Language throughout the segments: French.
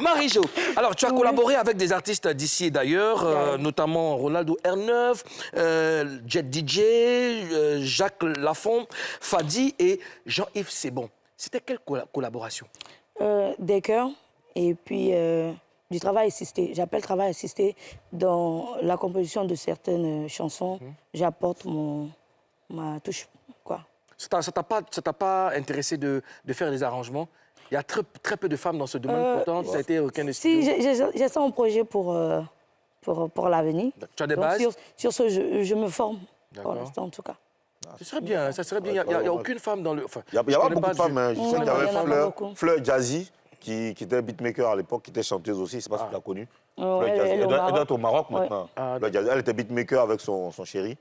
Marie-Jo, alors tu as collaboré avec des artistes d'ici et d'ailleurs, notamment Ronaldo R9, Jet DJ, Jacques Lafont, Fadi et Jean-Yves Sebon. C'était quelle collaboration? Des chœurs et puis du travail assisté. J'appelle travail assisté dans la composition de certaines chansons. J'apporte ma touche, quoi. Ça t'a pas intéressé de faire des arrangements? Il y a très peu de femmes dans ce domaine, pourtant ça a été aucun des studios. Si, j'ai ça en projet pour l'avenir. Tu as des bases? Sur ce, je me forme, pour l'instant en tout cas. Ce serait bien, ça serait bien. Il n'y a aucune femme dans le... Enfin, il y a pas beaucoup de femmes. Hein. Je sais qu'il y avait Fleur Jazzy, qui était beatmaker à l'époque, qui était chanteuse aussi, je ne sais pas si tu l'as connue. Elle doit être au Maroc maintenant. Elle était beatmaker avec son chéri,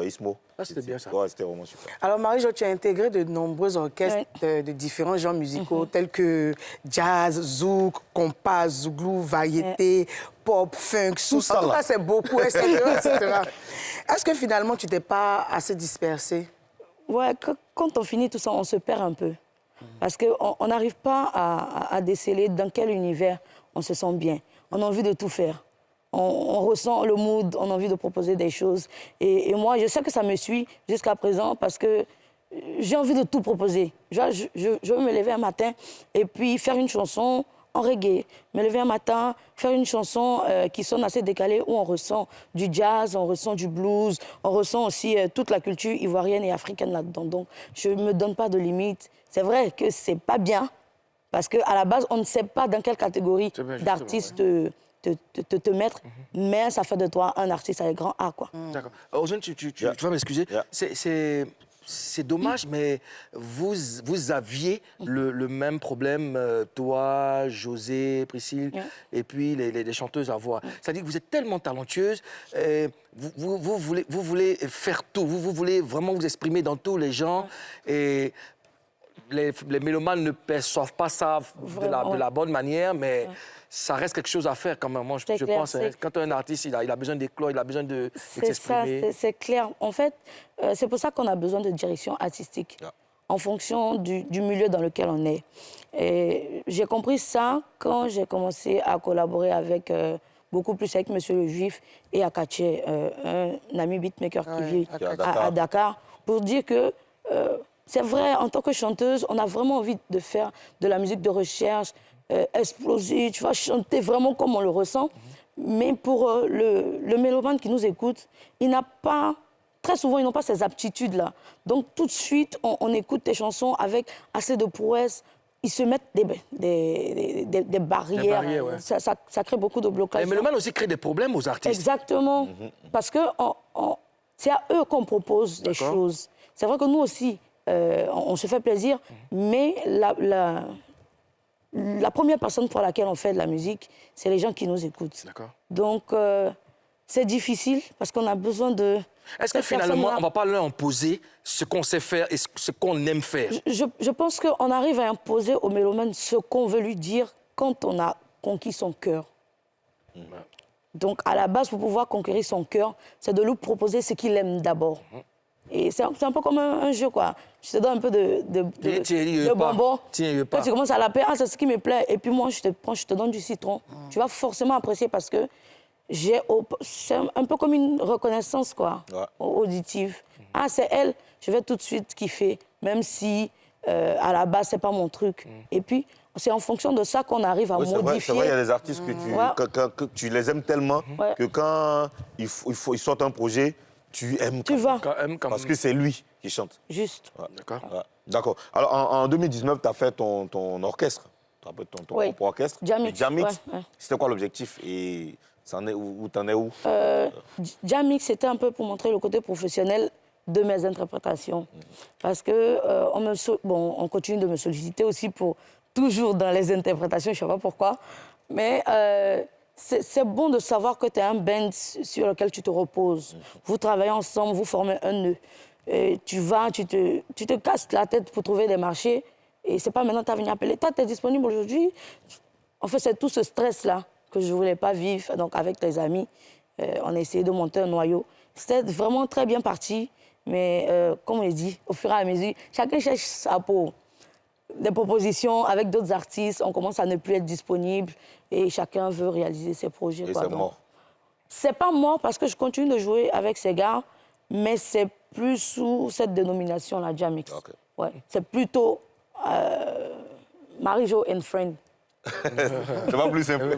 Ismo. C'était bien ça. Ouais, c'était vraiment super. Alors Marie-Jo, tu as intégré de nombreux orchestres de différents genres musicaux, tels que jazz, zouk, compas, zouglou, variété, pop, funk, soul. En tout cas, c'est beaucoup, etc., etc. Est-ce que finalement, tu t'es pas assez dispersé? Ouais, quand on finit tout ça, on se perd un peu. Parce qu'on n'arrive pas à déceler dans quel univers on se sent bien. On a envie de tout faire. On ressent le mood, on a envie de proposer des choses. Et moi, je sais que ça me suit jusqu'à présent parce que j'ai envie de tout proposer. Je veux me lever un matin et puis faire une chanson en reggae. Me lever un matin, faire une chanson qui sonne assez décalée où on ressent du jazz, on ressent du blues, on ressent aussi toute la culture ivoirienne et africaine là-dedans. Donc, je ne me donne pas de limites. C'est vrai que c'est pas bien parce qu'à la base, on ne sait pas dans quelle catégorie d'artiste te mettre, mais ça fait de toi un artiste avec grand A, quoi. D'accord. Ozone, tu vas m'excuser. C'est dommage, mais vous aviez le même problème, toi, José, Priscille, et puis les chanteuses à voix. C'est-à-dire que vous êtes tellement talentueuses, vous voulez faire tout, vous voulez vraiment vous exprimer dans tous les genres, et les mélomanes ne perçoivent pas ça de la bonne manière, mais ça reste quelque chose à faire quand même. Moi, je pense, hein, quand un artiste, il a besoin d'éclore, il a besoin de s'exprimer. C'est clair. En fait, c'est pour ça qu'on a besoin de direction artistique, en fonction du milieu dans lequel on est. Et j'ai compris ça quand j'ai commencé à collaborer avec, beaucoup plus avec Monsieur le Juif et Akache, un ami beatmaker qui vit à Dakar, pour dire que c'est vrai, en tant que chanteuse, on a vraiment envie de faire de la musique de recherche, explosive, tu vas chanter vraiment comme on le ressent. Mais pour le mélomane qui nous écoute, il n'a pas, très souvent, ils n'ont pas ces aptitudes-là. Donc tout de suite, on écoute tes chansons avec assez de prouesse. Ils se mettent des barrières. Ça crée beaucoup de blocages. Les mélomanes aussi créent des problèmes aux artistes. Exactement. Parce que c'est à eux qu'on propose des choses. C'est vrai que nous aussi, on se fait plaisir, mais la première personne pour laquelle on fait de la musique, c'est les gens qui nous écoutent. Donc, c'est difficile parce qu'on a besoin de... Est-ce que finalement, on ne va pas leur imposer ce qu'on sait faire et ce qu'on aime faire? Je pense qu'on arrive à imposer au mélomane ce qu'on veut lui dire quand on a conquis son cœur. Donc, à la base, pour pouvoir conquérir son cœur, c'est de lui proposer ce qu'il aime d'abord. Et c'est un peu comme un jeu, quoi. Je te donne un peu de bonbons. Quand tu commences à la paix, c'est ce qui me plaît. Et puis moi, je te donne du citron. Tu vas forcément apprécier parce que c'est un peu comme une reconnaissance, quoi, auditive. Ah, c'est elle, je vais tout de suite kiffer, même si à la base, c'est pas mon truc. Et puis, c'est en fonction de ça qu'on arrive à modifier. C'est vrai, il y a des artistes que tu les aimes tellement que quand ils sortent un projet, tu aimes parce que c'est lui qui chante. Juste. D'accord. Alors, en 2019, tu as fait ton orchestre, ton propre orchestre. Jamix. C'était quoi l'objectif et où t'en es où? Jamix, c'était un peu pour montrer le côté professionnel de mes interprétations. Parce que on continue de me solliciter aussi pour toujours dans les interprétations, je ne sais pas pourquoi. Mais c'est bon de savoir que tu as un band sur lequel tu te reposes. Vous travaillez ensemble, vous formez un nœud. Et tu te casses la tête pour trouver des marchés. Et c'est pas maintenant que tu as venu appeler. Toi, tu es disponible aujourd'hui. En fait, c'est tout ce stress-là que je ne voulais pas vivre. Donc, avec les amis, on a essayé de monter un noyau. C'était vraiment très bien parti. Mais comme on dit, au fur et à mesure, chacun cherche sa peau. des propositions avec d'autres artistes, on commence à ne plus être disponible et chacun veut réaliser ses projets. Et c'est mort? C'est pas mort parce que je continue de jouer avec ces gars, mais c'est plus sous cette dénomination-là, Jamix. Okay. Ouais, c'est plutôt Marie-Jo and Friend. C'est pas plus simple.